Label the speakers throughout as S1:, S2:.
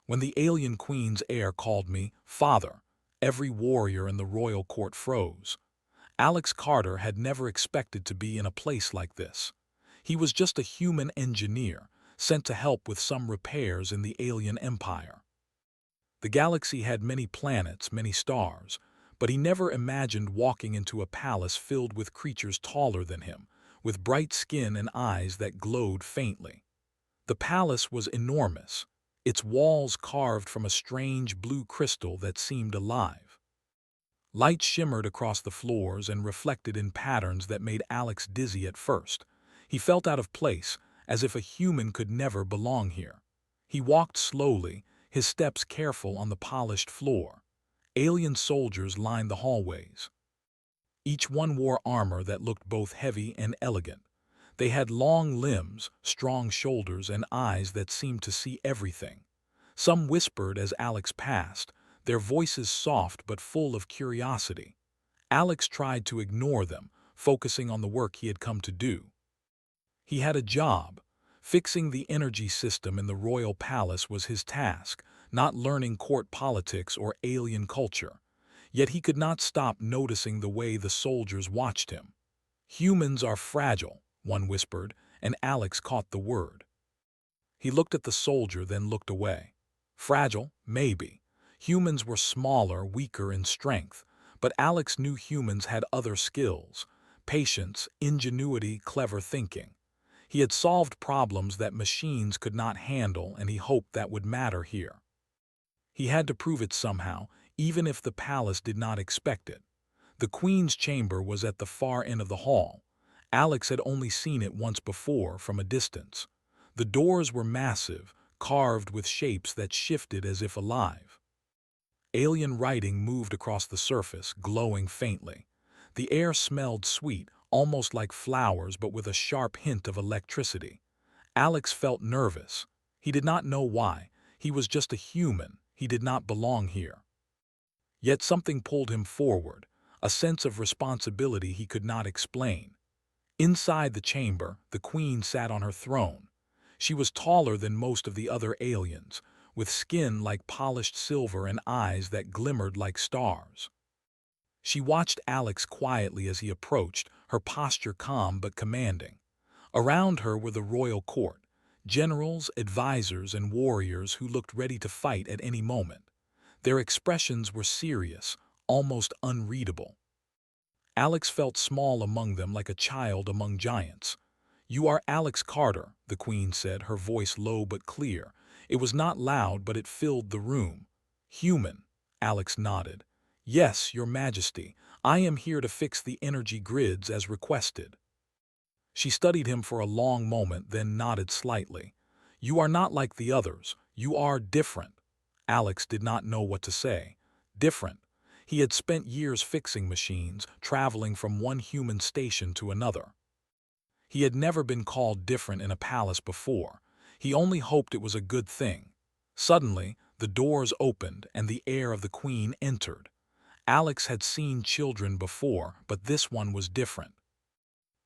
S1: When the alien queen's heir called me father, every warrior in the royal court froze. Alex Carter had never expected to be in a place like this. He was just a human engineer, sent to help with some repairs in the alien empire. The galaxy had many planets, many stars, but he never imagined walking into a palace filled with creatures taller than him, with bright skin and eyes that glowed faintly. The palace was enormous, its walls carved from a strange blue crystal that seemed alive. Light shimmered across the floors and reflected in patterns that made Alex dizzy at first. He felt out of place, as if a human could never belong here. He walked slowly, his steps careful on the polished floor. Alien soldiers lined the hallways. Each one wore armor that looked both heavy and elegant. They had long limbs, strong shoulders, and eyes that seemed to see everything. Some whispered as Alex passed, their voices soft but full of curiosity. Alex tried to ignore them, focusing on the work he had come to do. He had a job. Fixing the energy system in the royal palace was his task, not learning court politics or alien culture. Yet he could not stop noticing the way the soldiers watched him. "Humans are fragile," one whispered, and Alex caught the word. He looked at the soldier, then looked away. Fragile, maybe. Humans were smaller, weaker in strength, but Alex knew humans had other skills: patience, ingenuity, clever thinking. He had solved problems that machines could not handle, and he hoped that would matter here. He had to prove it somehow, even if the palace did not expect it. The queen's chamber was at the far end of the hall. Alex had only seen it once before, from a distance. The doors were massive, carved with shapes that shifted as if alive. Alien writing moved across the surface, glowing faintly. The air smelled sweet, almost like flowers, but with a sharp hint of electricity. Alex felt nervous. He did not know why. He was just a human. He did not belong here. Yet something pulled him forward, a sense of responsibility he could not explain. Inside the chamber, the queen sat on her throne. She was taller than most of the other aliens, with skin like polished silver and eyes that glimmered like stars. She watched Alex quietly as he approached, her posture calm but commanding. Around her were the royal court, generals, advisors, and warriors who looked ready to fight at any moment. Their expressions were serious, almost unreadable. Alex felt small among them, like a child among giants. "You are Alex Carter," the queen said, her voice low but clear. It was not loud, but it filled the room. "Human," Alex nodded. "Yes, your majesty. I am here to fix the energy grids as requested." She studied him for a long moment, then nodded slightly. "You are not like the others. You are different." Alex did not know what to say. Different. He had spent years fixing machines, traveling from one human station to another. He had never been called different in a palace before. He only hoped it was a good thing. Suddenly, the doors opened and the heir of the queen entered. Alex had seen children before, but this one was different.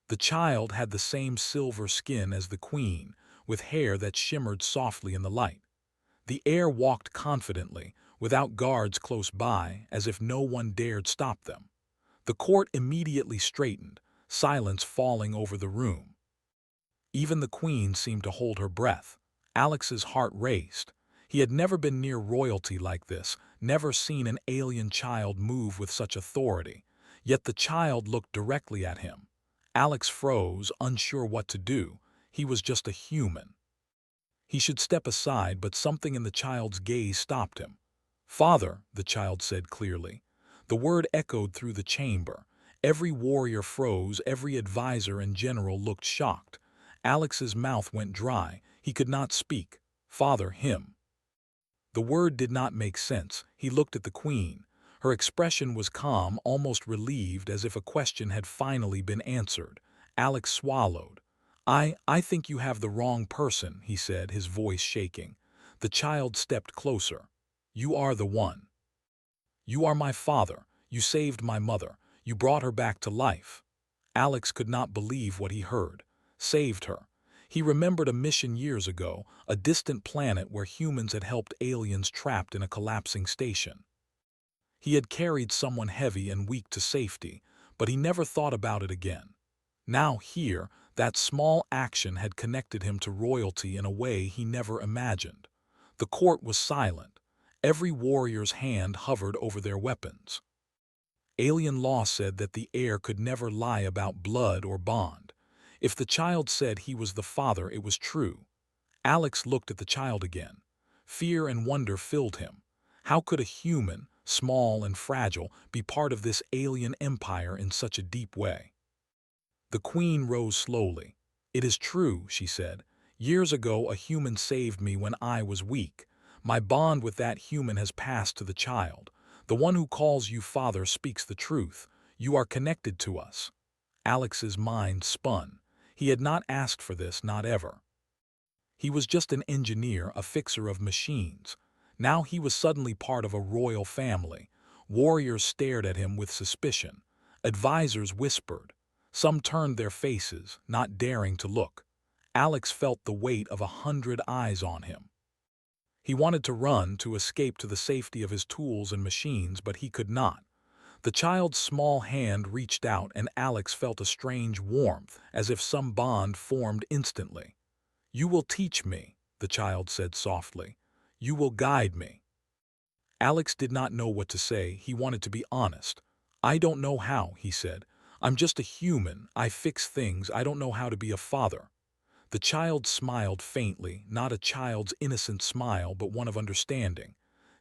S1: The child had the same silver skin as the queen, with hair that shimmered softly in the light. The heir walked confidently, without guards close by, as if no one dared stop them. The court immediately straightened, silence falling over the room. Even the queen seemed to hold her breath. Alex's heart raced. He had never been near royalty like this, never seen an alien child move with such authority. Yet the child looked directly at him. Alex froze, unsure what to do. He was just a human. He should step aside, but something in the child's gaze stopped him. "Father," the child said clearly. The word echoed through the chamber. Every warrior froze, every advisor and general looked shocked. Alex's mouth went dry. He could not speak. "Father, him." The word did not make sense. He looked at the queen. Her expression was calm, almost relieved, as if a question had finally been answered. Alex swallowed. I think you have the wrong person," he said, his voice shaking. The child stepped closer. "You are the one. You are my father. You saved my mother. You brought her back to life." Alex could not believe what he heard. Saved her. He remembered a mission years ago, a distant planet where humans had helped aliens trapped in a collapsing station. He had carried someone heavy and weak to safety, but he never thought about it again. Now here, that small action had connected him to royalty in a way he never imagined. The court was silent. Every warrior's hand hovered over their weapons. Alien law said that the heir could never lie about blood or bond. If the child said he was the father, it was true. Alex looked at the child again. Fear and wonder filled him. How could a human, small and fragile, be part of this alien empire in such a deep way? The queen rose slowly. "It is true," she said. "Years ago a human saved me when I was weak. My bond with that human has passed to the child. The one who calls you father speaks the truth. You are connected to us." Alex's mind spun. He had not asked for this, not ever. He was just an engineer, a fixer of machines. Now he was suddenly part of a royal family. Warriors stared at him with suspicion. Advisors whispered. Some turned their faces, not daring to look. Alex felt the weight of 100 eyes on him. He wanted to run, to escape to the safety of his tools and machines, but he could not. The child's small hand reached out and Alex felt a strange warmth, as if some bond formed instantly. "You will teach me," the child said softly. "You will guide me." Alex did not know what to say. He wanted to be honest. "I don't know how," he said. "I'm just a human. I fix things. I don't know how to be a father." The child smiled faintly, not a child's innocent smile, but one of understanding.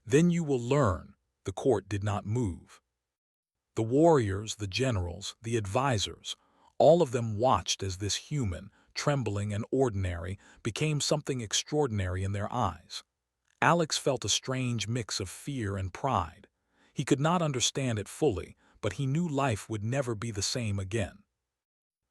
S1: "Then you will learn." The court did not move. The warriors, the generals, the advisors, all of them watched as this human, trembling and ordinary, became something extraordinary in their eyes. Alex felt a strange mix of fear and pride. He could not understand it fully, but he knew life would never be the same again.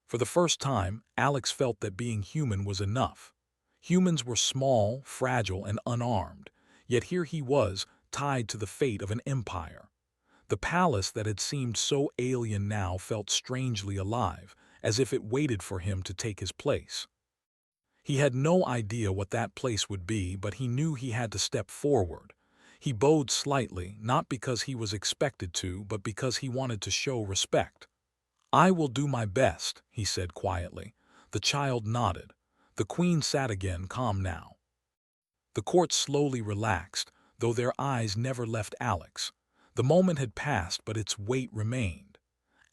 S1: For the first time, Alex felt that being human was enough. Humans were small, fragile, and unarmed, yet here he was, tied to the fate of an empire. The palace that had seemed so alien now felt strangely alive, as if it waited for him to take his place. He had no idea what that place would be, but he knew he had to step forward. He bowed slightly, not because he was expected to, but because he wanted to show respect. "I will do my best," he said quietly. The child nodded. The queen sat again, calm now. The court slowly relaxed, though their eyes never left Alex. The moment had passed, but its weight remained.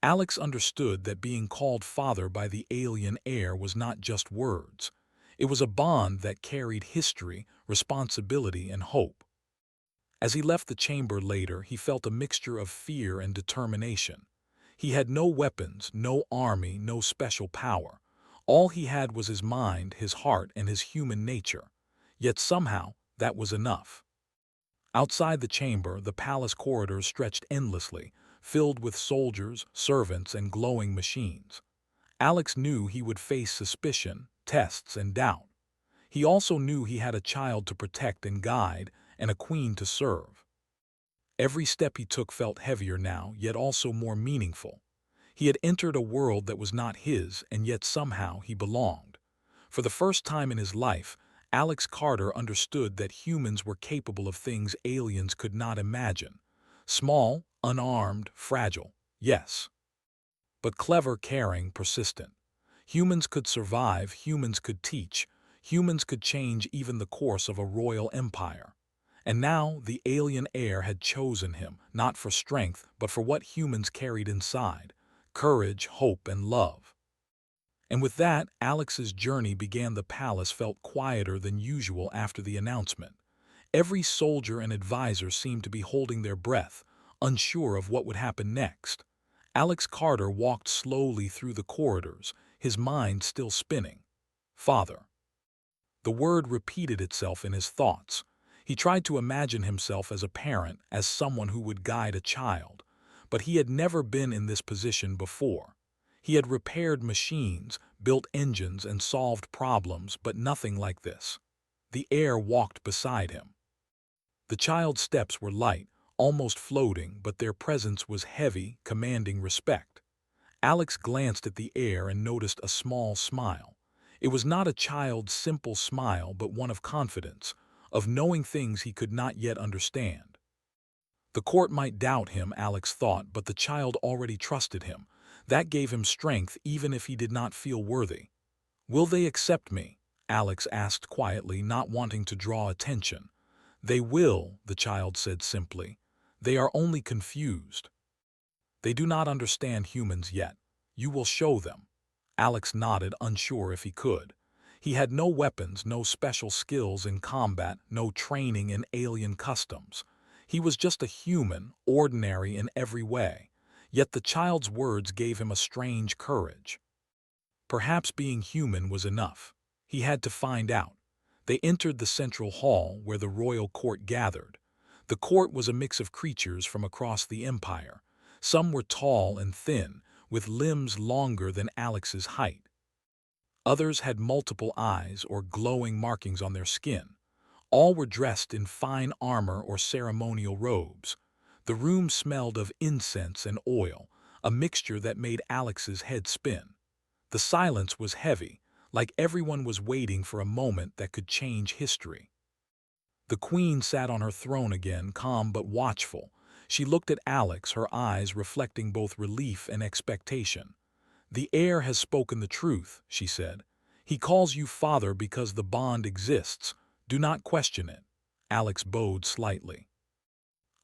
S1: Alex understood that being called father by the alien heir was not just words. It was a bond that carried history, responsibility, and hope. As he left the chamber later, he felt a mixture of fear and determination. He had no weapons, no army, no special power. All he had was his mind, his heart, and his human nature. Yet somehow, that was enough. Outside the chamber, the palace corridors stretched endlessly, filled with soldiers, servants, and glowing machines. Alex knew he would face suspicion, tests, and doubt. He also knew he had a child to protect and guide, and a queen to serve. Every step he took felt heavier now, yet also more meaningful. He had entered a world that was not his, and yet somehow he belonged. For the first time in his life, Alex Carter understood that humans were capable of things aliens could not imagine. Small, unarmed, fragile, yes. But clever, caring, persistent. Humans could survive, humans could teach, humans could change even the course of a royal empire. And now the alien heir had chosen him, not for strength, but for what humans carried inside: courage, hope, and love. And with that, Alex's journey began. The palace felt quieter than usual after the announcement. Every soldier and advisor seemed to be holding their breath, unsure of what would happen next. Alex Carter walked slowly through the corridors, his mind still spinning. Father. The word repeated itself in his thoughts. He tried to imagine himself as a parent, as someone who would guide a child. But he had never been in this position before. He had repaired machines, built engines, and solved problems, but nothing like this. The heir walked beside him. The child's steps were light, almost floating, but their presence was heavy, commanding respect. Alex glanced at the heir and noticed a small smile. It was not a child's simple smile, but one of confidence, of knowing things he could not yet understand. The court might doubt him, Alex thought, but the child already trusted him. That gave him strength even if he did not feel worthy. "Will they accept me?" Alex asked quietly, not wanting to draw attention. "They will," the child said simply. "They are only confused. They do not understand humans yet. You will show them." Alex nodded, unsure if he could. He had no weapons, no special skills in combat, no training in alien customs. He was just a human, ordinary in every way. Yet the child's words gave him a strange courage. Perhaps being human was enough. He had to find out. They entered the central hall where the royal court gathered. The court was a mix of creatures from across the empire. Some were tall and thin, with limbs longer than Alex's height. Others had multiple eyes or glowing markings on their skin. All were dressed in fine armor or ceremonial robes. The room smelled of incense and oil, a mixture that made Alex's head spin. The silence was heavy, like everyone was waiting for a moment that could change history. The queen sat on her throne again, calm but watchful. She looked at Alex, her eyes reflecting both relief and expectation. "The heir has spoken the truth," she said. "He calls you father because the bond exists. Do not question it." Alex bowed slightly.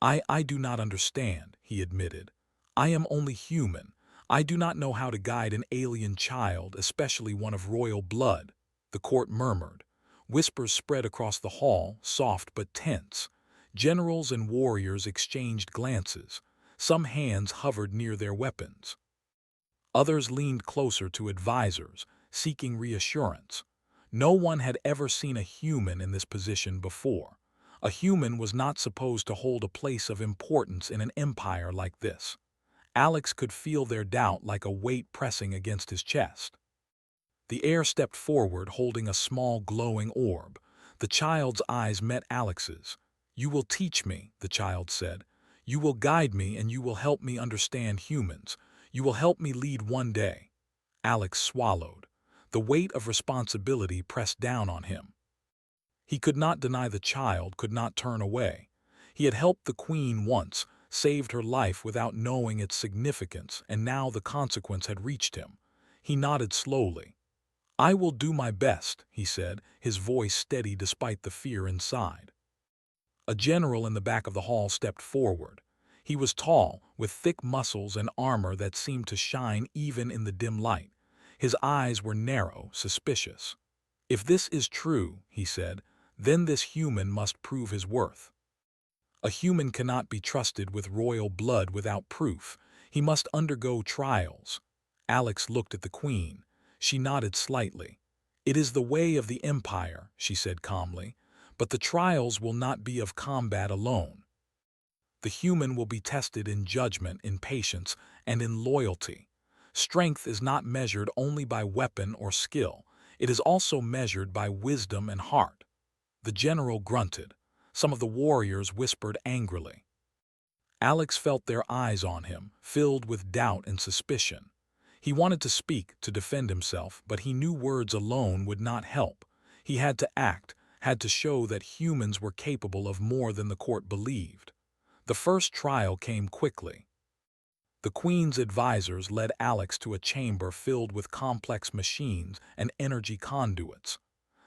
S1: I do not understand," he admitted. "I am only human. I do not know how to guide an alien child, especially one of royal blood," the court murmured. Whispers spread across the hall, soft but tense. Generals and warriors exchanged glances. Some hands hovered near their weapons. Others leaned closer to advisors, seeking reassurance. No one had ever seen a human in this position before. A human was not supposed to hold a place of importance in an empire like this. Alex could feel their doubt like a weight pressing against his chest. The heir stepped forward, holding a small glowing orb. The child's eyes met Alex's. "You will teach me," the child said. "You will guide me and you will help me understand humans. You will help me lead one day." Alex swallowed. The weight of responsibility pressed down on him. He could not deny the child, could not turn away. He had helped the queen once, saved her life without knowing its significance, and now the consequence had reached him. He nodded slowly. "I will do my best," he said, his voice steady despite the fear inside. A general in the back of the hall stepped forward. He was tall, with thick muscles and armor that seemed to shine even in the dim light. His eyes were narrow, suspicious. "If this is true," he said, "then this human must prove his worth." A human cannot be trusted with royal blood without proof. He must undergo trials. Alex looked at the queen. She nodded slightly. "It is the way of the empire," she said calmly, "but the trials will not be of combat alone. The human will be tested in judgment, in patience, and in loyalty. Strength is not measured only by weapon or skill. It is also measured by wisdom and heart." The general grunted. Some of the warriors whispered angrily. Alex felt their eyes on him, filled with doubt and suspicion. He wanted to speak, to defend himself, but he knew words alone would not help. He had to act, had to show that humans were capable of more than the court believed. The first trial came quickly. The queen's advisors led Alex to a chamber filled with complex machines and energy conduits.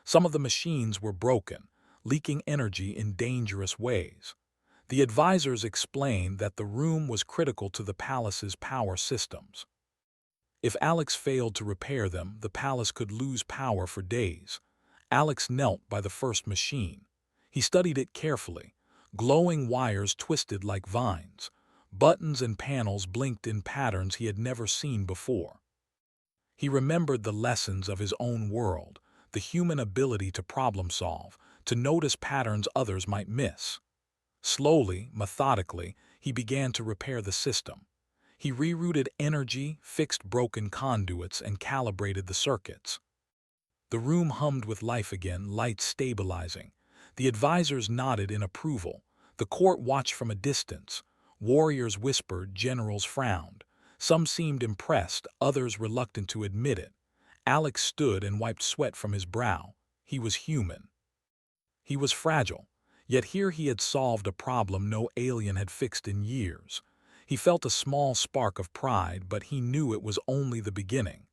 S1: Some of the machines were broken, leaking energy in dangerous ways. The advisors explained that the room was critical to the palace's power systems. If Alex failed to repair them, the palace could lose power for days. Alex knelt by the first machine. He studied it carefully. Glowing wires twisted like vines. Buttons and panels blinked in patterns he had never seen before. He remembered the lessons of his own world, the human ability to problem solve, to notice patterns others might miss. Slowly, methodically, he began to repair the system. He rerouted energy, fixed broken conduits, and calibrated the circuits. The room hummed with life again, lights stabilizing. The advisors nodded in approval. The court watched from a distance. Warriors whispered, generals frowned. Some seemed impressed, others reluctant to admit it. Alex stood and wiped sweat from his brow. He was human. He was fragile, yet here he had solved a problem no alien had fixed in years. He felt a small spark of pride, but he knew it was only the beginning.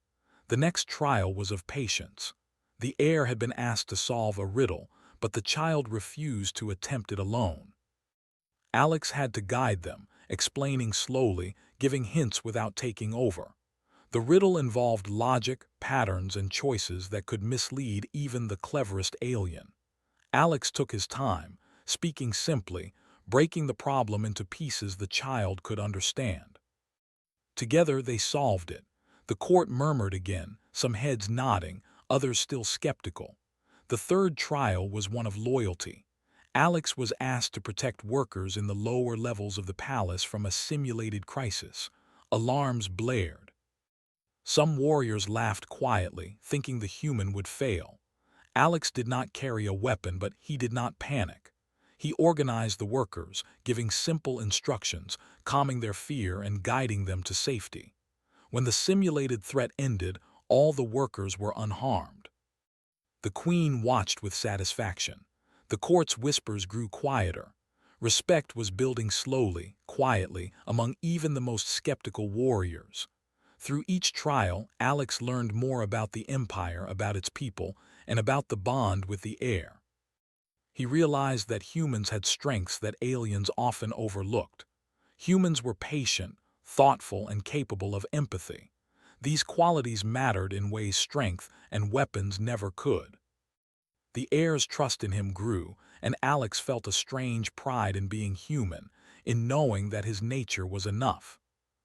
S1: The next trial was of patience. The heir had been asked to solve a riddle, but the child refused to attempt it alone. Alex had to guide them, explaining slowly, giving hints without taking over. The riddle involved logic, patterns, and choices that could mislead even the cleverest alien. Alex took his time, speaking simply, breaking the problem into pieces the child could understand. Together they solved it. The court murmured again, some heads nodding, others still skeptical. The third trial was one of loyalty. Alex was asked to protect workers in the lower levels of the palace from a simulated crisis. Alarms blared. Some warriors laughed quietly, thinking the human would fail. Alex did not carry a weapon, but he did not panic. He organized the workers, giving simple instructions, calming their fear and guiding them to safety. When the simulated threat ended, all the workers were unharmed. The queen watched with satisfaction. The court's whispers grew quieter. Respect was building slowly, quietly, among even the most skeptical warriors. Through each trial, Alex learned more about the empire, about its people, and about the bond with the heir. He realized that humans had strengths that aliens often overlooked. Humans were patient, thoughtful, and capable of empathy. These qualities mattered in ways strength and weapons never could. The heir's trust in him grew, and Alex felt a strange pride in being human, in knowing that his nature was enough.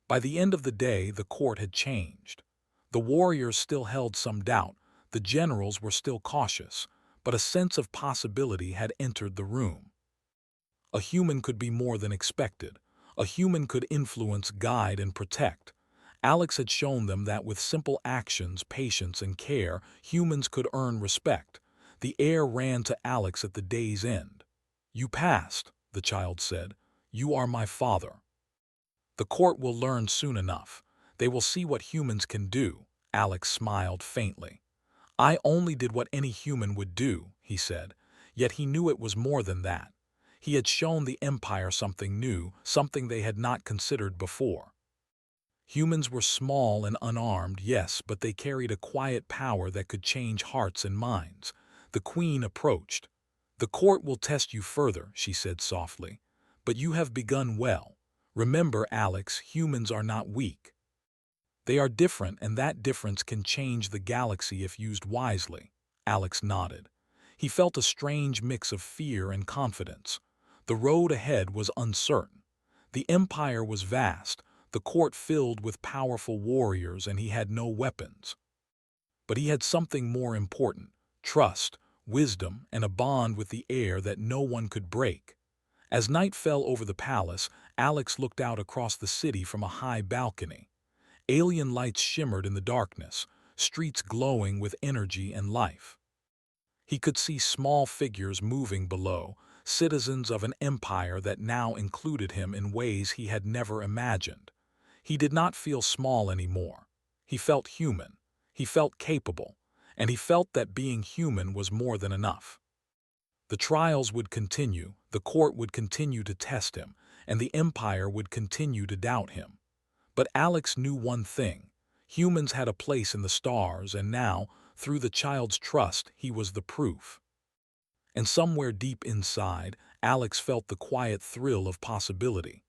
S1: By the end of the day, the court had changed. The warriors still held some doubt, the generals were still cautious, but a sense of possibility had entered the room. A human could be more than expected. A human could influence, guide, and protect. Alex had shown them that with simple actions, patience, and care, humans could earn respect. The heir ran to Alex at the day's end. "You passed," the child said. "You are my father." "The court will learn soon enough. They will see what humans can do." Alex smiled faintly. "I only did what any human would do," he said. Yet he knew it was more than that. He had shown the Empire something new, something they had not considered before. Humans were small and unarmed, yes, but they carried a quiet power that could change hearts and minds. The queen approached. "The court will test you further," she said softly. "But you have begun well. Remember, Alex, humans are not weak. They are different, and that difference can change the galaxy if used wisely." Alex nodded. He felt a strange mix of fear and confidence. The road ahead was uncertain. The empire was vast, the court filled with powerful warriors, and he had no weapons. But he had something more important: trust, wisdom, and a bond with the heir that no one could break. As night fell over the palace, Alex looked out across the city from a high balcony. Alien lights shimmered in the darkness, streets glowing with energy and life. He could see small figures moving below, citizens of an empire that now included him in ways he had never imagined. He did not feel small anymore. He felt human. He felt capable. And he felt that being human was more than enough. The trials would continue, the court would continue to test him, and the empire would continue to doubt him. But Alex knew one thing: humans had a place in the stars, and now, through the child's trust, he was the proof. And somewhere deep inside, Alex felt the quiet thrill of possibility.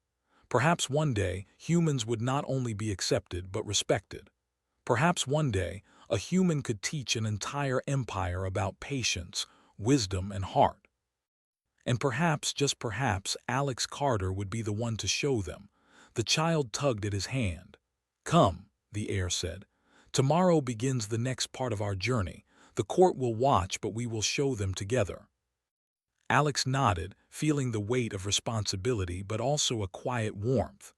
S1: Perhaps one day, humans would not only be accepted but respected. Perhaps one day, a human could teach an entire empire about patience, wisdom, and heart. And perhaps, just perhaps, Alex Carter would be the one to show them. The child tugged at his hand. "Come," the heir said. "Tomorrow begins the next part of our journey. The court will watch, but we will show them together." Alex nodded, feeling the weight of responsibility but also a quiet warmth.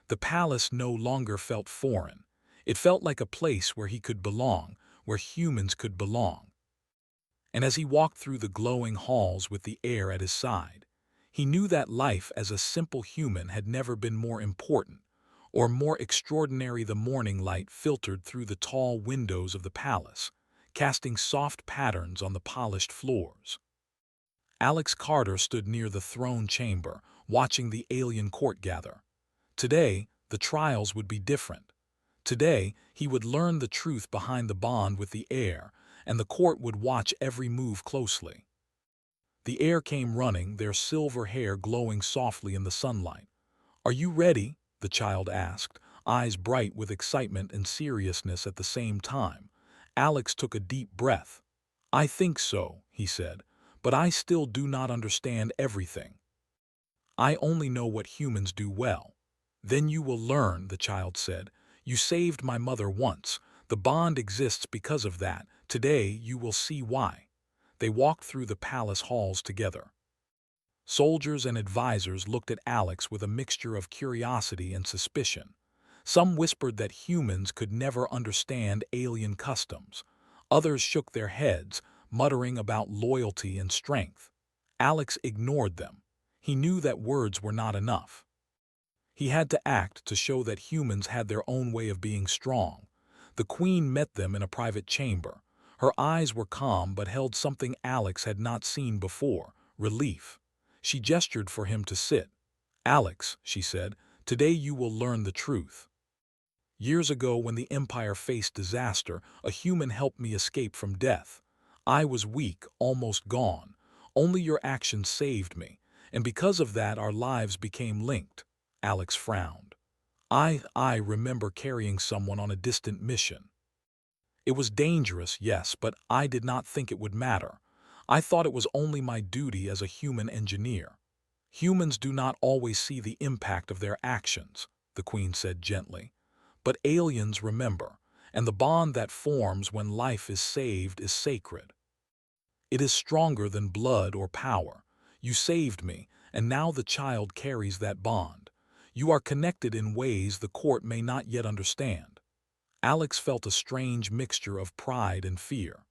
S1: The palace no longer felt foreign. It felt like a place where he could belong, where humans could belong. And as he walked through the glowing halls with the heir at his side, he knew that life as a simple human had never been more important. or more extraordinary the morning light filtered through the tall windows of the palace, casting soft patterns on the polished floors. Alex Carter stood near the throne chamber, watching the alien court gather. Today, the trials would be different. Today, he would learn the truth behind the bond with the heir, and the court would watch every move closely. The heir came running, their silver hair glowing softly in the sunlight. "Are you ready?" the child asked, eyes bright with excitement and seriousness at the same time. Alex took a deep breath. "I think so," he said, "but I still do not understand everything. I only know what humans do well." "Then you will learn," the child said. "You saved my mother once. The bond exists because of that. Today you will see why." They walked through the palace halls together. Soldiers and advisors looked at Alex with a mixture of curiosity and suspicion. Some whispered that humans could never understand alien customs. Others shook their heads, muttering about loyalty and strength. Alex ignored them. He knew that words were not enough. He had to act to show that humans had their own way of being strong. The queen met them in a private chamber. Her eyes were calm but held something Alex had not seen before: relief. She gestured for him to sit. "Alex," she said, "today you will learn the truth. Years ago, when the Empire faced disaster, a human helped me escape from death. I was weak, almost gone. Only your actions saved me, and because of that our lives became linked." Alex frowned. I remember carrying someone on a distant mission. It was dangerous, yes, but I did not think it would matter. I thought it was only my duty as a human engineer." "Humans do not always see the impact of their actions," the queen said gently. "But aliens remember, and the bond that forms when life is saved is sacred. It is stronger than blood or power. You saved me, and now the child carries that bond. You are connected in ways the court may not yet understand." Alex felt a strange mixture of pride and fear.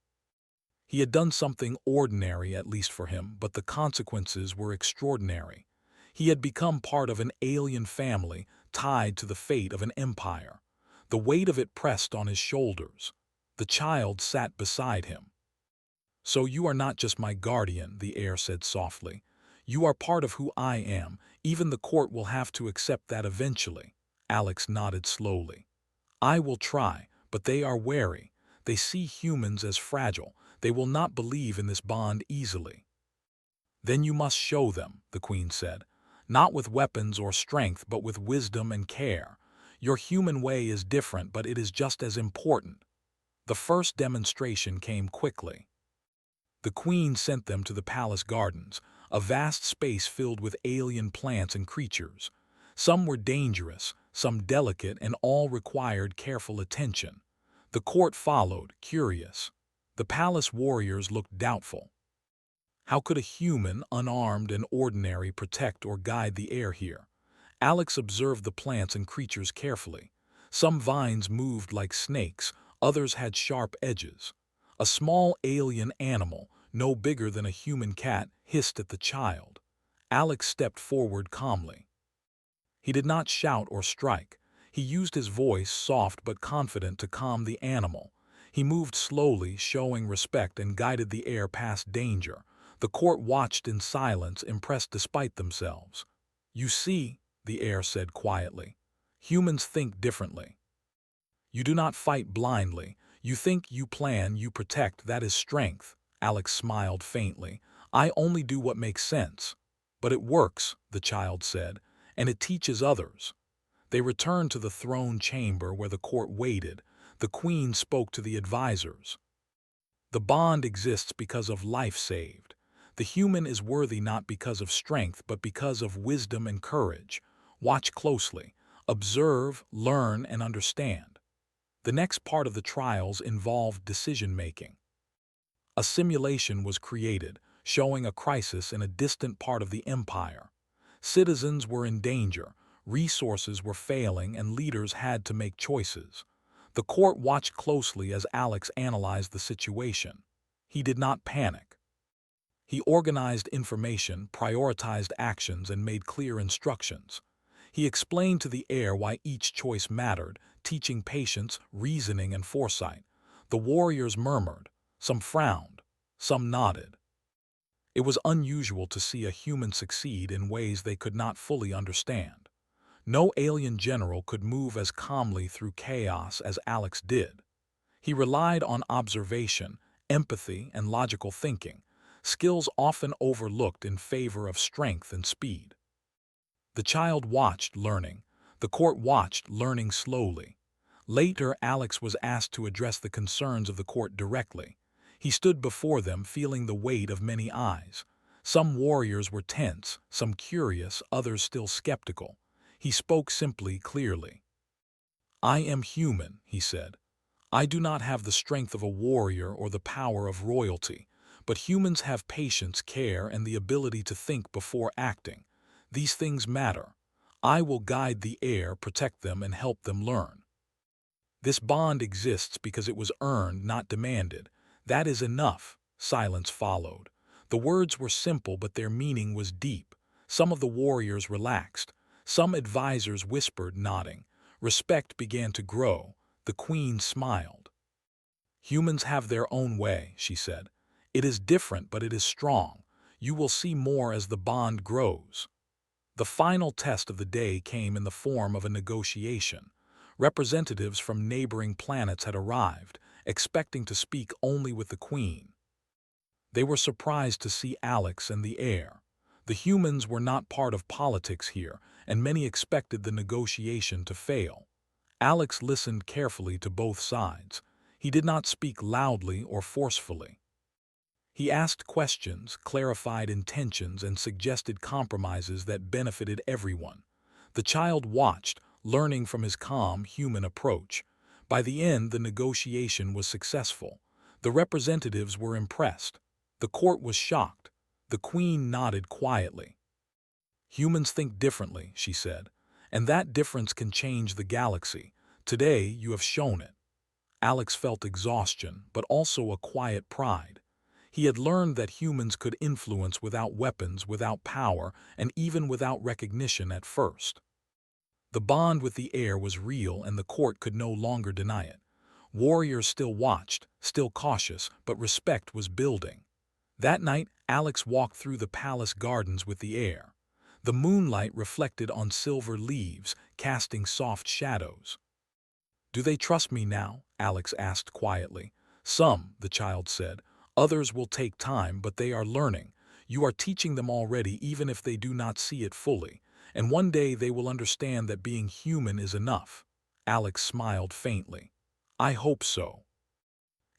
S1: He had done something ordinary, at least for him, but the consequences were extraordinary. He had become part of an alien family, tied to the fate of an empire. The weight of it pressed on his shoulders. The child sat beside him. "So you are not just my guardian," the heir said softly. "You are part of who I am. Even the court will have to accept that eventually." Alex nodded slowly. "I will try, but they are wary. They see humans as fragile. They will not believe in this bond easily." "Then you must show them," the queen said. "Not with weapons or strength, but with wisdom and care. Your human way is different, but it is just as important." The first demonstration came quickly. The queen sent them to the palace gardens, a vast space filled with alien plants and creatures. Some were dangerous, some delicate, and all required careful attention. The court followed, curious. The palace warriors looked doubtful. How could a human, unarmed and ordinary, protect or guide the heir here? Alex observed the plants and creatures carefully. Some vines moved like snakes, others had sharp edges. A small alien animal, no bigger than a human cat, hissed at the child. Alex stepped forward calmly. He did not shout or strike. He used his voice, soft but confident, to calm the animal. He moved slowly, showing respect, and guided the heir past danger. The court watched in silence, impressed despite themselves. "You see," the heir said quietly, "humans think differently. You do not fight blindly. You think, you plan, you protect. That is strength." Alex smiled faintly. "I only do what makes sense." "But it works," the child said, "and it teaches others." They returned to the throne chamber where the court waited. The queen spoke to the advisors. "The bond exists because of life saved. The human is worthy not because of strength, but because of wisdom and courage. Watch closely. Observe, learn, and understand." The next part of the trials involved decision-making. A simulation was created, showing a crisis in a distant part of the empire. Citizens were in danger, resources were failing, and leaders had to make choices. The court watched closely as Alex analyzed the situation. He did not panic. He organized information, prioritized actions, and made clear instructions. He explained to the heir why each choice mattered, teaching patience, reasoning, and foresight. The warriors murmured. Some frowned. Some nodded. It was unusual to see a human succeed in ways they could not fully understand. No alien general could move as calmly through chaos as Alex did. He relied on observation, empathy, and logical thinking, skills often overlooked in favor of strength and speed. The child watched, learning. The court watched, learning slowly. Later, Alex was asked to address the concerns of the court directly. He stood before them, feeling the weight of many eyes. Some warriors were tense, some curious, others still skeptical. He spoke simply, clearly. "I am human," he said. "I do not have the strength of a warrior or the power of royalty, but humans have patience, care, and the ability to think before acting. These things matter. I will guide the heir, protect them, and help them learn. This bond exists because it was earned, not demanded. That is enough." Silence followed. The words were simple, but their meaning was deep. Some of the warriors relaxed. Some advisors whispered, nodding. Respect began to grow. The queen smiled. "Humans have their own way," she said. "It is different, but it is strong. You will see more as the bond grows." The final test of the day came in the form of a negotiation. Representatives from neighboring planets had arrived, expecting to speak only with the queen. They were surprised to see Alex and the heir. The humans were not part of politics here, and many expected the negotiation to fail. Alex listened carefully to both sides. He did not speak loudly or forcefully. He asked questions, clarified intentions, and suggested compromises that benefited everyone. The child watched, learning from his calm, human approach. By the end, the negotiation was successful. The representatives were impressed. The court was shocked. The queen nodded quietly. "Humans think differently," she said, "and that difference can change the galaxy. Today, you have shown it." Alex felt exhaustion, but also a quiet pride. He had learned that humans could influence without weapons, without power, and even without recognition at first. The bond with the heir was real, and the court could no longer deny it. Warriors still watched, still cautious, but respect was building. That night, Alex walked through the palace gardens with the heir. The moonlight reflected on silver leaves, casting soft shadows. "Do they trust me now?" Alex asked quietly. "Some," the child said. "Others will take time, but they are learning. You are teaching them already, even if they do not see it fully. And one day they will understand that being human is enough." Alex smiled faintly. "I hope so."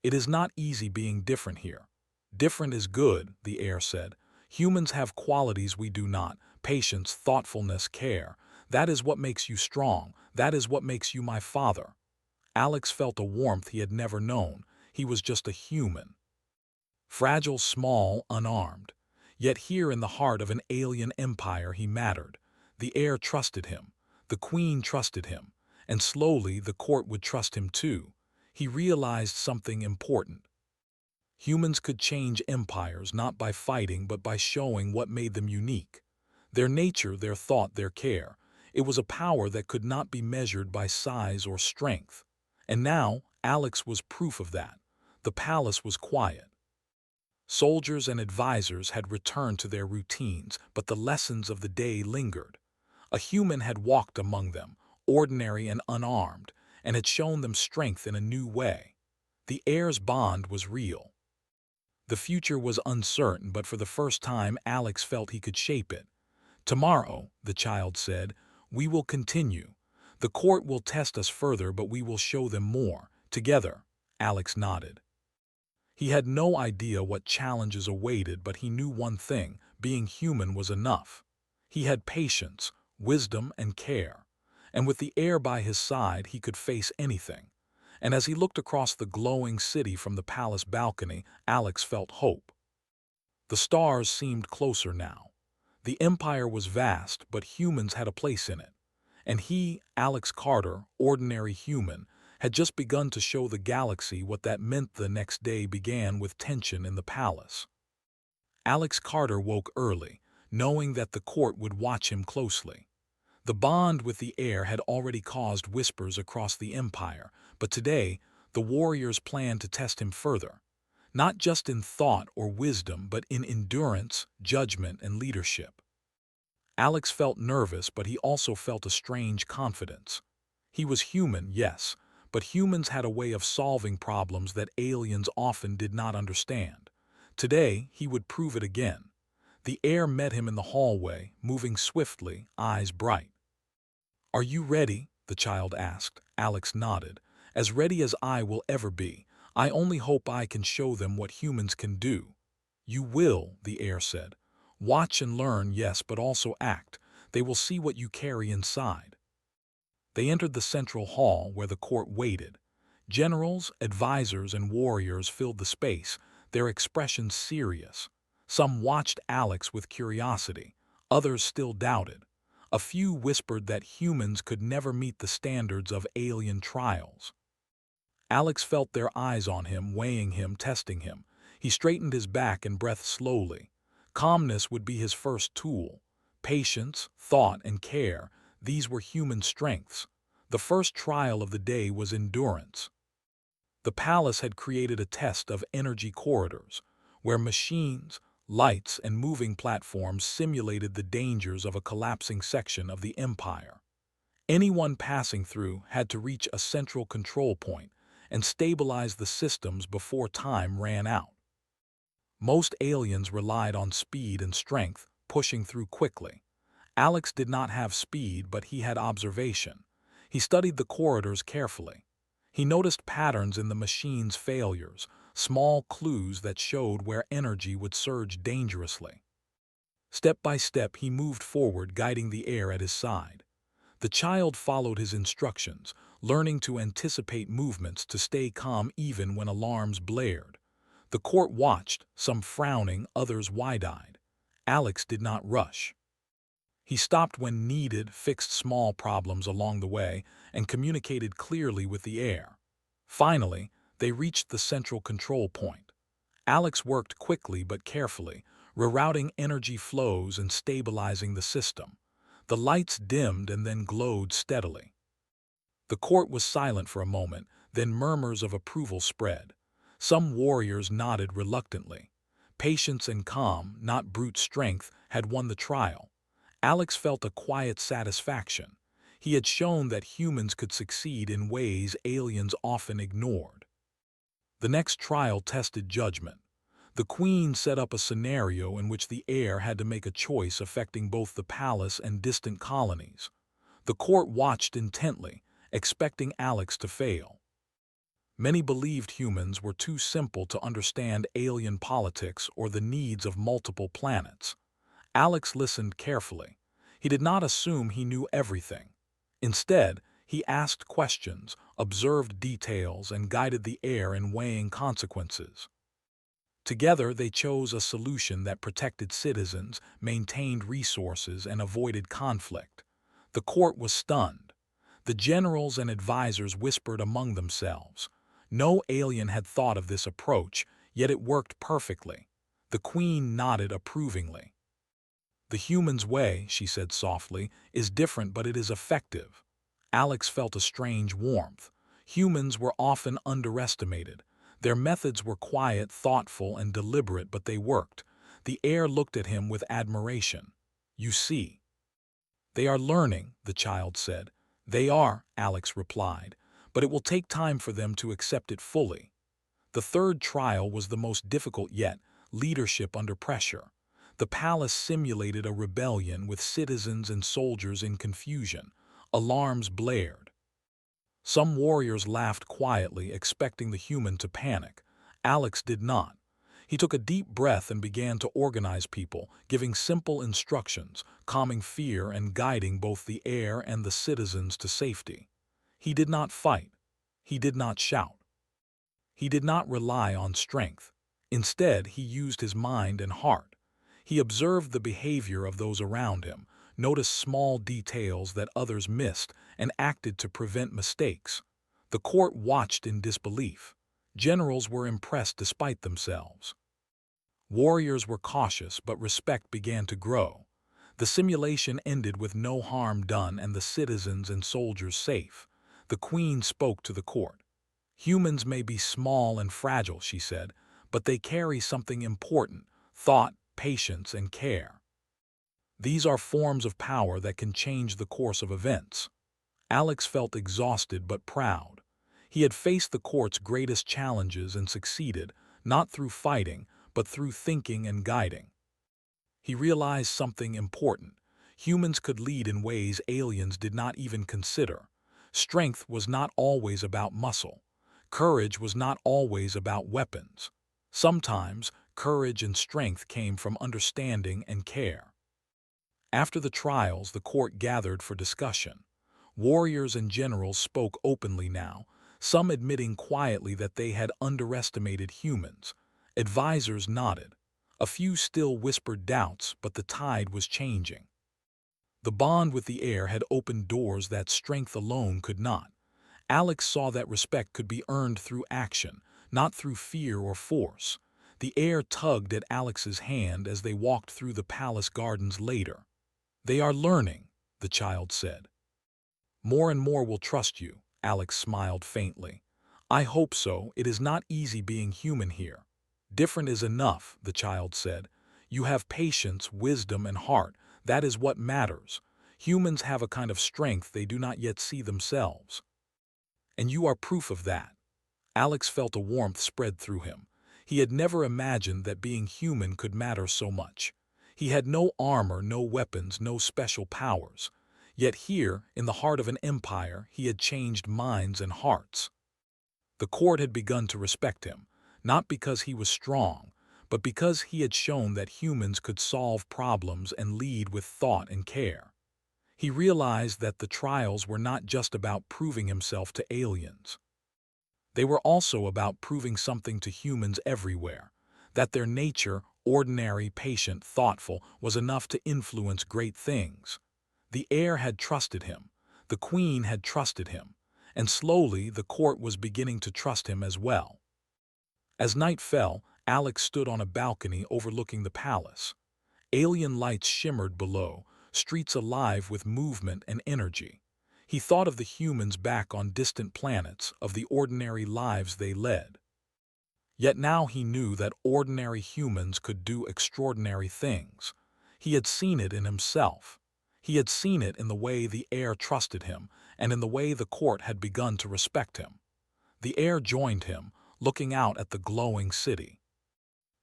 S1: "It is not easy being different here." "Different is good," the heir said. "Humans have qualities we do not: patience, thoughtfulness, care. That is what makes you strong. That is what makes you my father." Alex felt a warmth he had never known. He was just a human. Fragile, small, unarmed. Yet here in the heart of an alien empire he mattered. The heir trusted him. The queen trusted him. And slowly the court would trust him too. He realized something important. Humans could change empires not by fighting but by showing what made them unique. Their nature, their thought, their care. It was a power that could not be measured by size or strength. And now, Alex was proof of that. The palace was quiet. Soldiers and advisors had returned to their routines, but the lessons of the day lingered. A human had walked among them, ordinary and unarmed, and had shown them strength in a new way. The heir's bond was real. The future was uncertain, but for the first time Alex felt he could shape it. "Tomorrow," the child said, "we will continue. The court will test us further, but we will show them more. Together." Alex nodded. He had no idea what challenges awaited, but he knew one thing: being human was enough. He had patience, wisdom, and care. And with the heir by his side, he could face anything. And as he looked across the glowing city from the palace balcony, Alex felt hope. The stars seemed closer now. The empire was vast, but humans had a place in it. And he, Alex Carter, ordinary human, had just begun to show the galaxy what that meant. The next day began with tension in the palace. Alex Carter woke early, knowing that the court would watch him closely. The bond with the air had already caused whispers across the empire, but today the warriors planned to test him further, not just in thought or wisdom, but in endurance, judgment, and leadership. Alex felt nervous, but he also felt a strange confidence. He was human, yes, but humans had a way of solving problems that aliens often did not understand. Today, he would prove it again. The air met him in the hallway, moving swiftly, eyes bright. "Are you ready?" the child asked. Alex nodded. "As ready as I will ever be. I only hope I can show them what humans can do." "You will," the air said. "Watch and learn, yes, but also act. They will see what you carry inside." They entered the central hall where the court waited. Generals, advisors, and warriors filled the space, their expressions serious. Some watched Alex with curiosity, others still doubted. A few whispered that humans could never meet the standards of alien trials. Alex felt their eyes on him, weighing him, testing him. He straightened his back and breathed slowly. Calmness would be his first tool. Patience, thought, and care, these were human strengths. The first trial of the day was endurance. The palace had created a test of energy corridors, where machines, lights, and moving platforms simulated the dangers of a collapsing section of the empire. Anyone passing through had to reach a central control point and stabilize the systems before time ran out. Most aliens relied on speed and strength, pushing through quickly. Alex did not have speed, but he had observation. He studied the corridors carefully. He noticed patterns in the machine's failures, small clues that showed where energy would surge dangerously. Step by step, he moved forward, guiding the air at his side. The child followed his instructions, learning to anticipate movements, to stay calm even when alarms blared. The court watched, some frowning, others wide-eyed. Alex did not rush. He stopped when needed, fixed small problems along the way, and communicated clearly with the air. Finally, they reached the central control point. Alex worked quickly but carefully, rerouting energy flows and stabilizing the system. The lights dimmed and then glowed steadily. The court was silent for a moment, then murmurs of approval spread. Some warriors nodded reluctantly. Patience and calm, not brute strength, had won the trial. Alex felt a quiet satisfaction. He had shown that humans could succeed in ways aliens often ignored. The next trial tested judgment. The Queen set up a scenario in which the heir had to make a choice affecting both the palace and distant colonies. The court watched intently, expecting Alex to fail. Many believed humans were too simple to understand alien politics or the needs of multiple planets. Alex listened carefully. He did not assume he knew everything. Instead, he asked questions, observed details, and guided the heir in weighing consequences. Together, they chose a solution that protected citizens, maintained resources, and avoided conflict. The court was stunned. The generals and advisors whispered among themselves. No alien had thought of this approach, yet it worked perfectly. The Queen nodded approvingly. "The human's way," she said softly, "is different, but it is effective." Alex felt a strange warmth. Humans were often underestimated. Their methods were quiet, thoughtful, and deliberate, but they worked. The heir looked at him with admiration. "You see." "They are learning," the child said. "They are," Alex replied, "but it will take time for them to accept it fully." The third trial was the most difficult yet: leadership under pressure. The palace simulated a rebellion with citizens and soldiers in confusion. Alarms blared. Some warriors laughed quietly, expecting the human to panic. Alex did not. He took a deep breath and began to organize people, giving simple instructions, calming fear and guiding both the heir and the citizens to safety. He did not fight. He did not shout. He did not rely on strength. Instead, he used his mind and heart. He observed the behavior of those around him, noticed small details that others missed, and acted to prevent mistakes. The court watched in disbelief. Generals were impressed despite themselves. Warriors were cautious, but respect began to grow. The simulation ended with no harm done and the citizens and soldiers safe. The queen spoke to the court. Humans may be small and fragile, she said, but they carry something important: thought, patience, and care. These are forms of power that can change the course of events. Alex felt exhausted but proud. He had faced the court's greatest challenges and succeeded, not through fighting, but through thinking and guiding. He realized something important. Humans could lead in ways aliens did not even consider. Strength was not always about muscle. Courage was not always about weapons. Sometimes, courage and strength came from understanding and care. After the trials, the court gathered for discussion. Warriors and generals spoke openly now, some admitting quietly that they had underestimated humans. Advisors nodded. A few still whispered doubts, but the tide was changing. The bond with the air had opened doors that strength alone could not. Alex saw that respect could be earned through action, not through fear or force. The air tugged at Alex's hand as they walked through the palace gardens later. "They are learning," the child said. "More and more will trust you," Alex smiled faintly. "I hope so. It is not easy being human here." "Different is enough," the child said. "You have patience, wisdom, and heart. That is what matters. Humans have a kind of strength they do not yet see themselves. And you are proof of that." Alex felt a warmth spread through him. He had never imagined that being human could matter so much. He had no armor, no weapons, no special powers. Yet here, in the heart of an empire, he had changed minds and hearts. The court had begun to respect him, not because he was strong, but because he had shown that humans could solve problems and lead with thought and care. He realized that the trials were not just about proving himself to aliens. They were also about proving something to humans everywhere, that their nature, ordinary, patient, thoughtful, was enough to influence great things. The heir had trusted him, the queen had trusted him, and slowly the court was beginning to trust him as well. As night fell, Alex stood on a balcony overlooking the palace. Alien lights shimmered below, streets alive with movement and energy. He thought of the humans back on distant planets, of the ordinary lives they led. Yet now he knew that ordinary humans could do extraordinary things. He had seen it in himself. He had seen it in the way the heir trusted him, and in the way the court had begun to respect him. The heir joined him, looking out at the glowing city.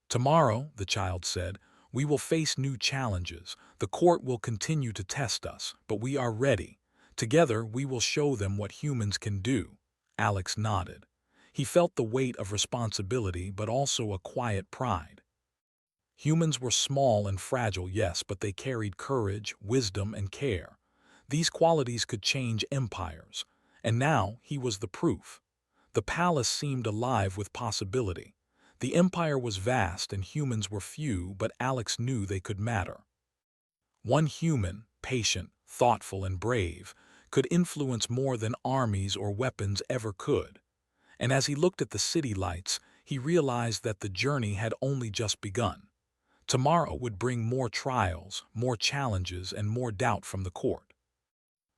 S1: "Tomorrow," the child said, "we will face new challenges. The court will continue to test us, but we are ready. Together, we will show them what humans can do." Alex nodded. He felt the weight of responsibility, but also a quiet pride. Humans were small and fragile, yes, but they carried courage, wisdom, and care. These qualities could change empires, and now he was the proof. The palace seemed alive with possibility. The empire was vast and humans were few, but Alex knew they could matter. One human, patient, thoughtful, and brave, could influence more than armies or weapons ever could. And as he looked at the city lights, he realized that the journey had only just begun. Tomorrow would bring more trials, more challenges, and more doubt from the court.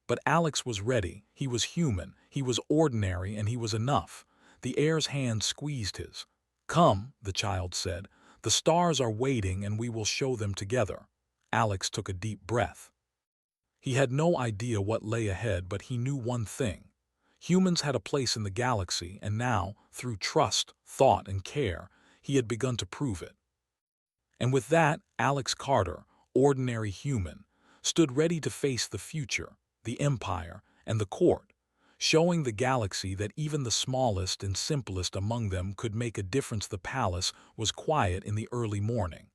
S1: But Alex was ready. He was human, he was ordinary, and he was enough. The heir's hand squeezed his. "Come," the child said. "The stars are waiting and we will show them together." Alex took a deep breath. He had no idea what lay ahead, but he knew one thing. Humans had a place in the galaxy, and now, through trust, thought, and care, he had begun to prove it. And with that, Alex Carter, ordinary human, stood ready to face the future, the empire, and the court, showing the galaxy that even the smallest and simplest among them could make a difference. The palace was quiet in the early morning.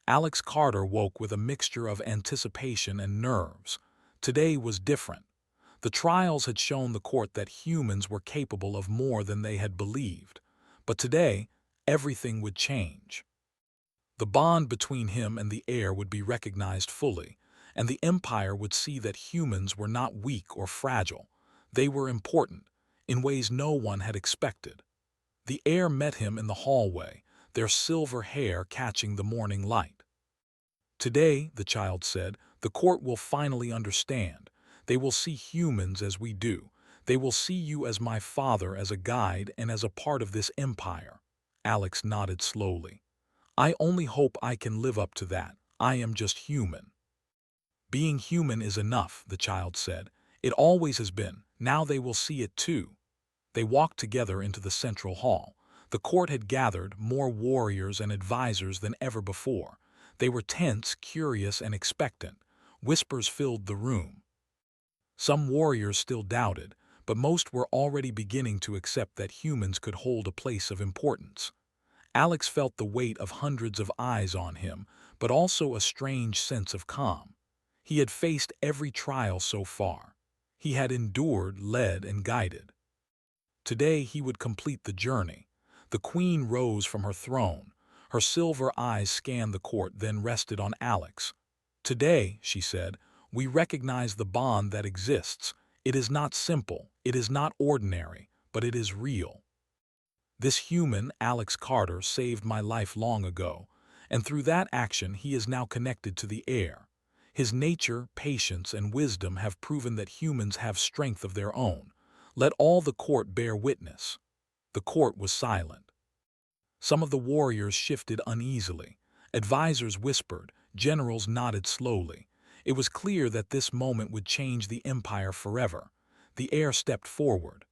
S1: Alex Carter woke with a mixture of anticipation and nerves. Today was different. The trials had shown the court that humans were capable of more than they had believed. But today, everything would change. The bond between him and the heir would be recognized fully, and the empire would see that humans were not weak or fragile. They were important, in ways no one had expected. The heir met him in the hallway, their silver hair catching the morning light. Today, the child said, the court will finally understand. They will see humans as we do. They will see you as my father, as a guide, and as a part of this empire. Alex nodded slowly. I only hope I can live up to that. I am just human. Being human is enough, the child said. It always has been. Now they will see it too. They walked together into the central hall. The court had gathered more warriors and advisors than ever before. They were tense, curious, and expectant. Whispers filled the room. Some warriors still doubted, but most were already beginning to accept that humans could hold a place of importance. Alex felt the weight of hundreds of eyes on him, but also a strange sense of calm. He had faced every trial so far. He had endured, led, and guided. Today he would complete the journey. The queen rose from her throne. Her silver eyes scanned the court, then rested on Alex. Today, she said, we recognize the bond that exists. It is not simple, it is not ordinary, but it is real. This human, Alex Carter, saved my life long ago, and through that action he is now connected to the heir. His nature, patience, and wisdom have proven that humans have strength of their own. Let all the court bear witness. The court was silent. Some of the warriors shifted uneasily. Advisors whispered, generals nodded slowly. It was clear that this moment would change the empire forever. The heir stepped forward.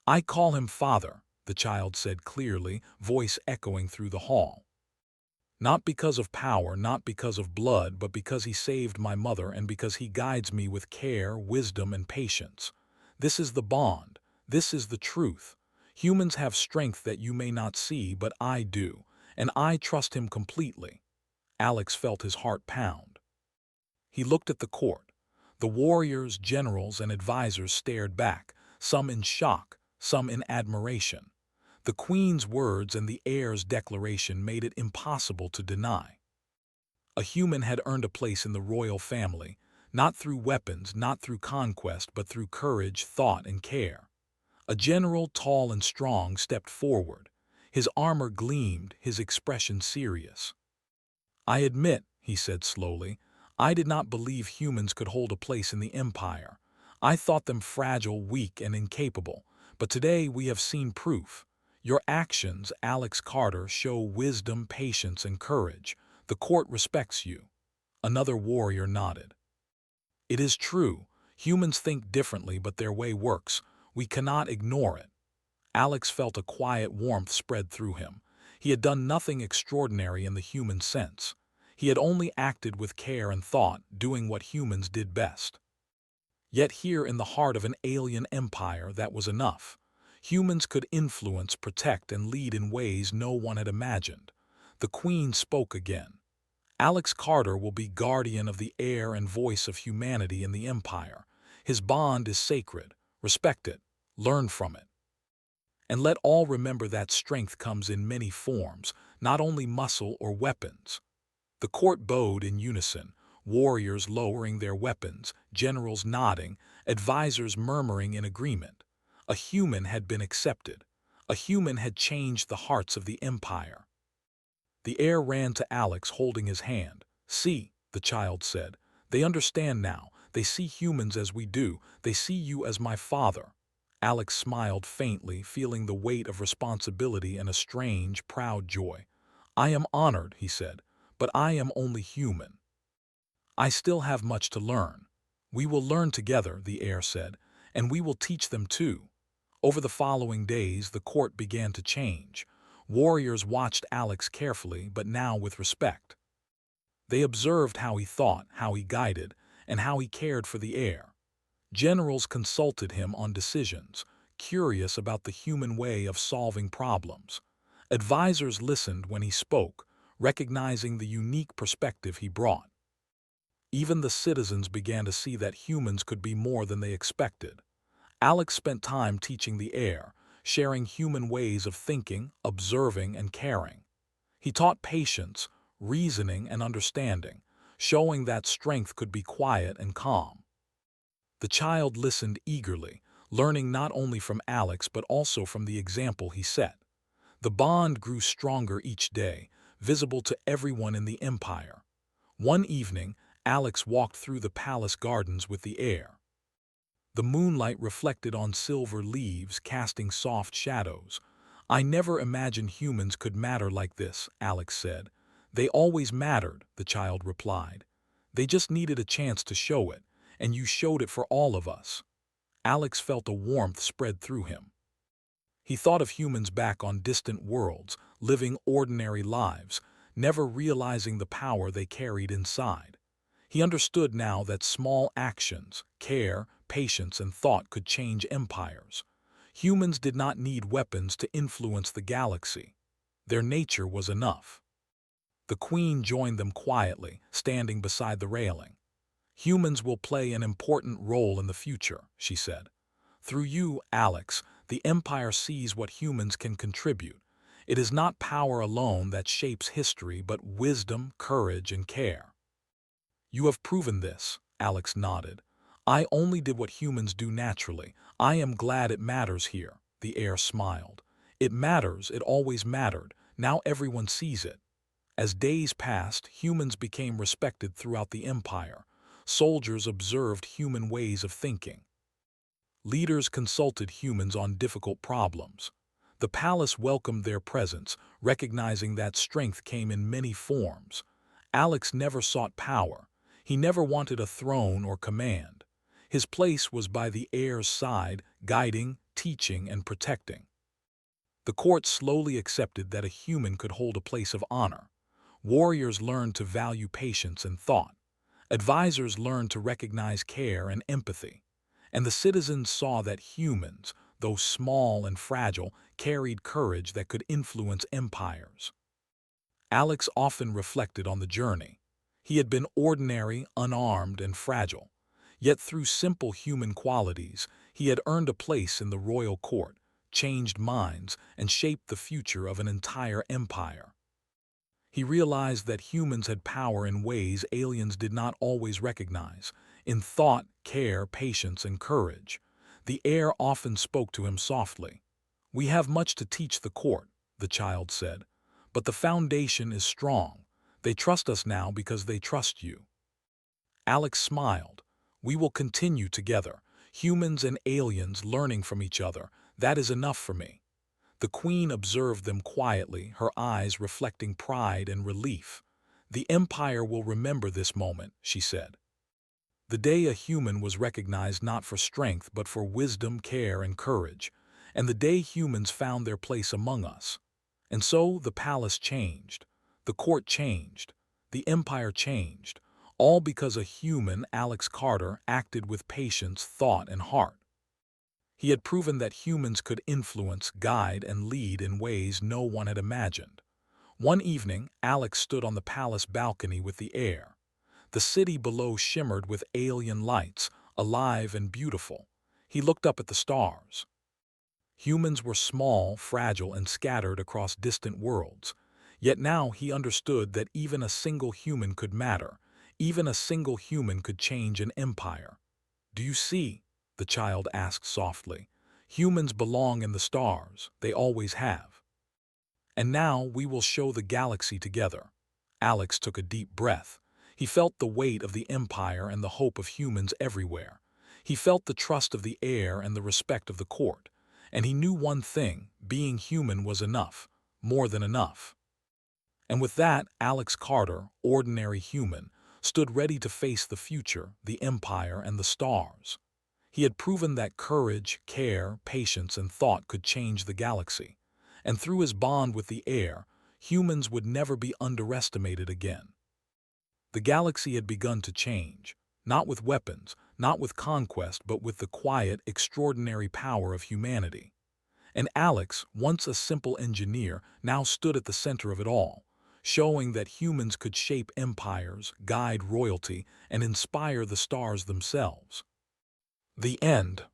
S1: I call him father, the child said clearly, voice echoing through the hall. Not because of power, not because of blood, but because he saved my mother and because he guides me with care, wisdom, and patience. This is the bond. This is the truth. Humans have strength that you may not see, but I do, and I trust him completely. Alex felt his heart pound. He looked at the court. The warriors, generals, and advisors stared back, some in shock, some in admiration. The queen's words and the heir's declaration made it impossible to deny. A human had earned a place in the royal family, not through weapons, not through conquest, but through courage, thought, and care. A general, tall and strong, stepped forward. His armor gleamed, his expression serious. I admit, he said slowly, I did not believe humans could hold a place in the empire. I thought them fragile, weak, and incapable. But today we have seen proof. Your actions, Alex Carter, show wisdom, patience, and courage. The court respects you. Another warrior nodded. It is true. Humans think differently, but their way works. We cannot ignore it. Alex felt a quiet warmth spread through him. He had done nothing extraordinary in the human sense. He had only acted with care and thought, doing what humans did best. Yet here in the heart of an alien empire, that was enough. Humans could influence, protect, and lead in ways no one had imagined. The queen spoke again. Alex Carter will be guardian of the heir and voice of humanity in the empire. His bond is sacred. Respect it. Learn from it. And let all remember that strength comes in many forms, not only muscle or weapons. The court bowed in unison, warriors lowering their weapons, generals nodding, advisors murmuring in agreement. A human had been accepted. A human had changed the hearts of the empire. The heir ran to Alex, holding his hand. See, the child said. They understand now. They see humans as we do. They see you as my father. Alex smiled faintly, feeling the weight of responsibility and a strange, proud joy. I am honored, he said, but I am only human. I still have much to learn. We will learn together, the heir said, and we will teach them too. Over the following days, the court began to change. Warriors watched Alex carefully, but now with respect. They observed how he thought, how he guided, and how he cared for the heir. Generals consulted him on decisions, curious about the human way of solving problems. Advisors listened when he spoke, recognizing the unique perspective he brought. Even the citizens began to see that humans could be more than they expected. Alex spent time teaching the heir, sharing human ways of thinking, observing, and caring. He taught patience, reasoning, and understanding, showing that strength could be quiet and calm. The child listened eagerly, learning not only from Alex but also from the example he set. The bond grew stronger each day, visible to everyone in the empire. One evening, Alex walked through the palace gardens with the heir. The moonlight reflected on silver leaves, casting soft shadows. "I never imagined humans could matter like this," Alex said. "They always mattered," the child replied. "They just needed a chance to show it, and you showed it for all of us." Alex felt a warmth spread through him. He thought of humans back on distant worlds, living ordinary lives, never realizing the power they carried inside. He understood now that small actions, care, patience, and thought could change empires. Humans did not need weapons to influence the galaxy. Their nature was enough. The Queen joined them quietly, standing beside the railing. "Humans will play an important role in the future," she said. "Through you, Alex, the Empire sees what humans can contribute. It is not power alone that shapes history, but wisdom, courage, and care." "You have proven this," Alex nodded. "I only did what humans do naturally. I am glad it matters here," the heir smiled. "It matters, it always mattered. Now everyone sees it." As days passed, humans became respected throughout the Empire. Soldiers observed human ways of thinking. Leaders consulted humans on difficult problems. The palace welcomed their presence, recognizing that strength came in many forms. Alex never sought power. He never wanted a throne or command. His place was by the heir's side, guiding, teaching, and protecting. The court slowly accepted that a human could hold a place of honor. Warriors learned to value patience and thought. Advisors learned to recognize care and empathy. And the citizens saw that humans, though small and fragile, carried courage that could influence empires. Alex often reflected on the journey. He had been ordinary, unarmed, and fragile. Yet through simple human qualities, he had earned a place in the royal court, changed minds, and shaped the future of an entire empire. He realized that humans had power in ways aliens did not always recognize, in thought, care, patience, and courage. The heir often spoke to him softly. "We have much to teach the court," the child said, "but the foundation is strong. They trust us now because they trust you." Alex smiled. "We will continue together, humans and aliens learning from each other. That is enough for me." The Queen observed them quietly, her eyes reflecting pride and relief. "The Empire will remember this moment," she said. "The day a human was recognized not for strength but for wisdom, care, and courage, and the day humans found their place among us." And so the palace changed, the court changed, the empire changed, all because a human, Alex Carter, acted with patience, thought, and heart. He had proven that humans could influence, guide, and lead in ways no one had imagined. One evening, Alex stood on the palace balcony with the heir. The city below shimmered with alien lights, alive and beautiful. He looked up at the stars. Humans were small, fragile, and scattered across distant worlds. Yet now he understood that even a single human could matter. Even a single human could change an empire. "Do you see?" the child asked softly. "Humans belong in the stars. They always have. And now we will show the galaxy together." Alex took a deep breath. He felt the weight of the empire and the hope of humans everywhere. He felt the trust of the heir and the respect of the court. And he knew one thing: being human was enough, more than enough. And with that, Alex Carter, ordinary human, stood ready to face the future, the empire, and the stars. He had proven that courage, care, patience, and thought could change the galaxy. And through his bond with the heir, humans would never be underestimated again. The galaxy had begun to change, not with weapons, not with conquest, but with the quiet, extraordinary power of humanity. And Alex, once a simple engineer, now stood at the center of it all, showing that humans could shape empires, guide royalty, and inspire the stars themselves. The end.